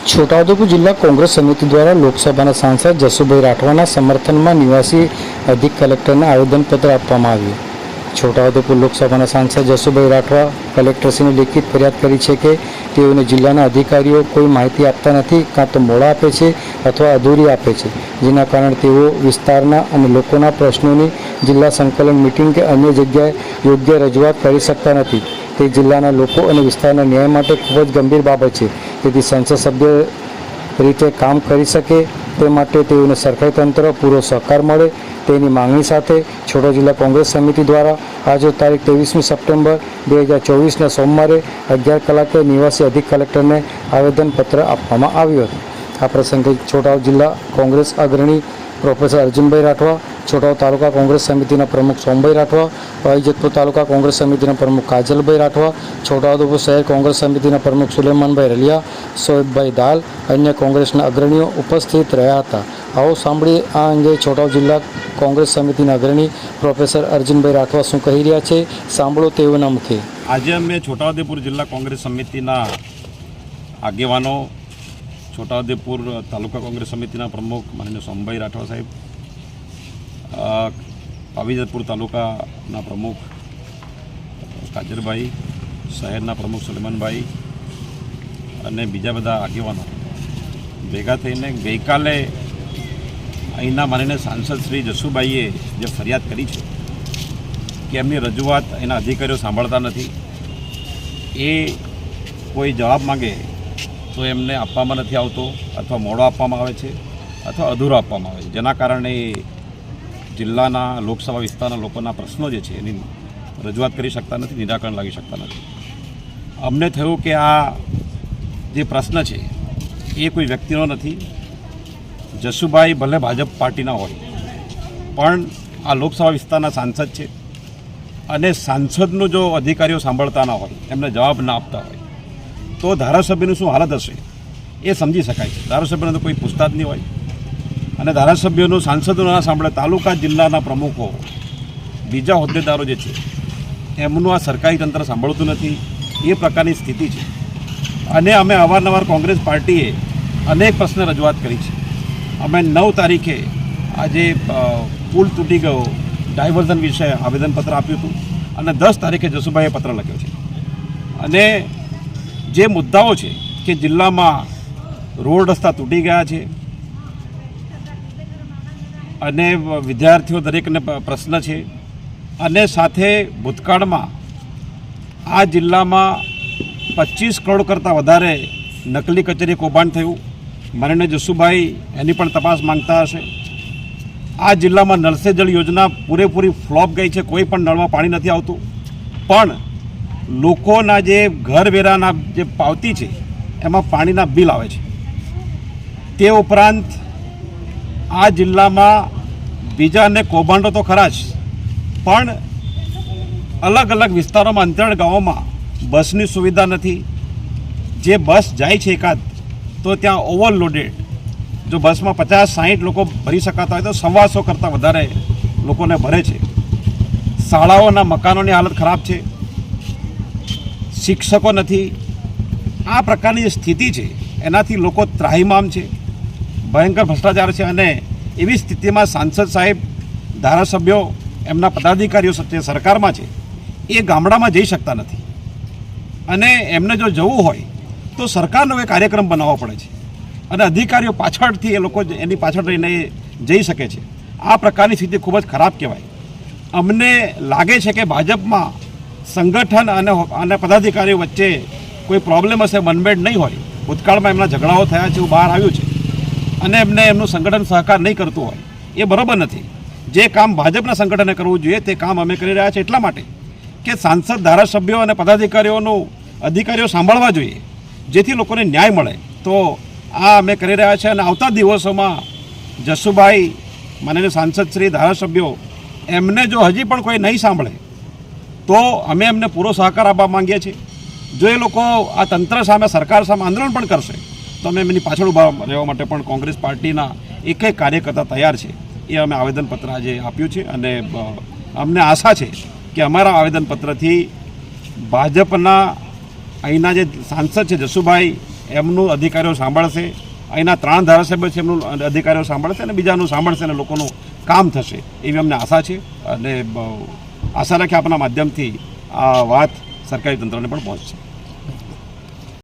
છોટાઉદેપુર જિલ્લા કોંગ્રેસ સમિતિ દ્વારા લોકસભાના સાંસદ જસુભાઈ રાઠવાના સમર્થનમાં નિવાસી અધિક કલેક્ટરને આવેદનપત્ર આપવામાં આવ્યું. છોટાઉદેપુર લોકસભાના સાંસદ જસુભાઈ રાઠવા કલેક્ટરશ્રીને લેખિત ફરિયાદ કરી છે કે તેઓને જિલ્લાના અધિકારીઓ કોઈ માહિતી આપતા નથી, કાં તો મોડા આપે છે અથવા અધૂરી આપે છે, જેના કારણે તેઓ વિસ્તારના અને લોકોના પ્રશ્નોની જિલ્લા સંકલન મિટિંગ કે અન્ય જગ્યાએ યોગ્ય રજૂઆત કરી શકતા નથી. તે જિલ્લાના લોકો અને વિસ્તારના ન્યાય માટે ખૂબ જ ગંભીર બાબત છે. તેથી સંસદ સભ્ય રીતે કામ કરી શકે તે માટે તેઓને સરકારી તંત્ર પૂરો સહકાર મળે તેની માંગણી સાથે છોટા જિલ્લા કોંગ્રેસ સમિતિ દ્વારા આજે તારીખ 23મી સપ્ટેમ્બર 2024ના સોમવારે 11 કલાકે નિવાસી અધિક કલેક્ટરને આવેદનપત્ર આપવામાં આવ્યું હતું. આ પ્રસંગે છોટાઉ જિલ્લા કોંગ્રેસ અગ્રણી પ્રોફેસર અર્જુનભાઈ રાઠવા, છોટાઉ તાલુકા કોંગ્રેસ સમિતિના પ્રમુખ સોમભાઈ રાઠવા, વાઈજતપુર તાલુકા કોંગ્રેસ સમિતિના પ્રમુખ કાજલભાઈ રાઠવા, છોટાઉદેપુર શહેર કોંગ્રેસ સમિતિના પ્રમુખ સુલેમાનભાઈ રલિયા, સોએબભાઈ દાલ, અન્ય કોંગ્રેસના અગ્રણીઓ ઉપસ્થિત રહ્યા હતા. આવો સાંભળીએ આ અંગે છોટાઉ જિલ્લા કોંગ્રેસ સમિતિના અગ્રણી પ્રોફેસર અર્જુનભાઈ રાઠવા શું કહી રહ્યા છે, સાંભળો તેઓના મુખે. આજે અમે છોટાઉદેપુર જિલ્લા કોંગ્રેસ સમિતિના આગેવાનો, છોટાઉદેપુર તાલુકા કોંગ્રેસ સમિતિના પ્રમુખ માનનીય સોમભાઈ રાઠવા સાહેબ, પાવીજતપુર તાલુકાના પ્રમુખ કાજરભાઈ, શહેરના પ્રમુખ સુલેમાનભાઈ અને બીજા બધા આગેવાનો ભેગા થઈને ગઈકાલે અહીંના માનનીય સાંસદ શ્રી જસુભાઈએ જે ફરિયાદ કરી છે કે એમની રજૂઆત એના અધિકારીઓ સાંભળતા નથી, એ કોઈ જવાબ માગે તો એમને આપવામાં નથી આવતો, અથવા મોડો આપવામાં આવે છે અથવા અધૂરો આપવામાં આવે છે, જેના કારણે જિલ્લાના લોકસભા વિસ્તારના લોકોના પ્રશ્નો જે છે એની રજૂઆત કરી શકતા નથી, નિરાકરણ લાવી શકતા નથી. અમને થયું કે આ જે પ્રશ્ન છે એ કોઈ વ્યક્તિનો નથી. જસુભાઈ ભલે ભાજપ પાર્ટીના હોય પણ આ લોકસભા વિસ્તારના સાંસદ છે, અને સાંસદનું જો અધિકારીઓ સાંભળતા ના હોય, એમને જવાબ ના આપતા હોય, તો ધારાસભ્યનું શું હાલત હશે એ સમજી શકાય છે. ધારાસભ્યને તો કોઈ પૂછતા જ નહીં હોય, અને ધારાસભ્યોનું સાંસદો ના સાંભળે, તાલુકા જિલ્લાના પ્રમુખો, બીજા હોદ્દેદારો જે છે એમનું આ સરકારી તંત્ર સાંભળતું નથી, એ પ્રકારની સ્થિતિ છે. અને અમે અવારનવાર કોંગ્રેસ પાર્ટીએ અનેક પ્રશ્ન રજૂઆત કરી છે. અમે 9 તારીખે આજે પુલ તૂટી ગયો ડાયવર્ઝન વિશે આવેદનપત્ર આપ્યું હતું, અને 10 તારીખે જસુભાઈએ પત્ર લખ્યો છે. અને જે મુદ્દાઓ છે કે જિલ્લામાં રોડ રસ્તા તૂટી ગયા છે, અને વિદ્યાર્થીઓ દરેકને પ્રશ્ન છે, અને સાથે ભૂતકાળમાં આ જિલ્લામાં 25 કરોડ કરતાં વધારે નકલી કચેરી કૌભાંડ થયું. માનનીય જસુભાઈ એની પણ તપાસ માંગતા હશે. આ જિલ્લામાં નળ સે જળ યોજના પૂરેપૂરી ફ્લોપ ગઈ છે, કોઈ પણ નળમાં પાણી નથી આવતું, પણ લોકોના જે ઘરવેરાના જે પાવતી છે એમાં પાણીના બિલ આવે છે. તે ઉપરાંત આ જિલ્લામાં બીજા અનેક કૌભાંડો તો ખરા જ, પણ અલગ અલગ વિસ્તારોમાં, અંતરિયાળ ગામોમાં બસની સુવિધા નથી. જે બસ જાય છે એકાદ, તો ત્યાં ઓવરલોડેડ, જો બસમાં 50-60 લોકો ભરી શકાતા હોય તો 125 કરતાં વધારે લોકોને ભરે છે. શાળાઓના મકાનોની હાલત ખરાબ છે, શિક્ષકો નથી. આ પ્રકારની જે સ્થિતિ છે એનાથી લોકો ત્રાહિમામ છે, ભયંકર ભ્રષ્ટાચાર છે. અને એવી સ્થિતિમાં સાંસદ સાહેબ, ધારાસભ્યો, એમના પદાધિકારીઓ જે સરકારમાં છે એ ગામડામાં જઈ શકતા નથી. અને એમને જો જવું હોય તો સરકારનો એ કાર્યક્રમ બનાવવો પડે છે, અને અધિકારીઓ પાછળથી એ લોકો એની પાછળ રહીને જઈ શકે છે. આ પ્રકારની સ્થિતિ ખૂબ જ ખરાબ કહેવાય. અમને લાગે છે કે ભાજપમાં સંગઠન અને પદાધિકારીઓ વચ્ચે કોઈ પ્રોબ્લેમ હશે, મનમેળ નહીં હોય. ભૂતકાળમાં એમના ઝઘડાઓ થયા છે, એવું બહાર આવ્યું છે, અને એમને એમનું સંગઠન સહકાર નહીં કરતું હોય, એ બરાબર નથી. જે કામ ભાજપના સંગઠને કરવું જોઈએ તે કામ અમે કરી રહ્યા છીએ, એટલા માટે કે સાંસદ, ધારાસભ્યો અને પદાધિકારીઓનું અધિકારીઓ સાંભળવા જોઈએ, જેથી લોકોને ન્યાય મળે. તો આ અમે કરી રહ્યા છીએ. અને આવતા દિવસોમાં જસુભાઈ, માનનીય સાંસદ શ્રી, ધારાસભ્યો, એમને જો હજી પણ કોઈ નહીં સાંભળે તો અમે એમને પૂરો સહકાર આપવા માંગીએ છીએ. જો એ લોકો આ તંત્ર સામે, સરકાર સામે આંદોલન પણ કરશે તો અમે એમની પાછળ ઊભા રહેવા માટે પણ કોંગ્રેસ પાર્ટીના એક કાર્યકર્તા તૈયાર છે. એ અમે આવેદનપત્ર આજે આપ્યું છે, અને અમને આશા છે કે અમારા આવેદનપત્રથી ભાજપના અહીંના જે સાંસદ છે જસુભાઈ, એમનું અધિકારીઓ સાંભળશે, અહીંના 3 ધારાસભ્ય છે એમનું અધિકારીઓ સાંભળશે અને બીજાનું સાંભળશે અને લોકોનું કામ થશે એવી અમને આશા છે. અને આશા રાખી આપણા માધ્યમથી આ વાત સરકારી તંત્રને પણ પહોંચશે.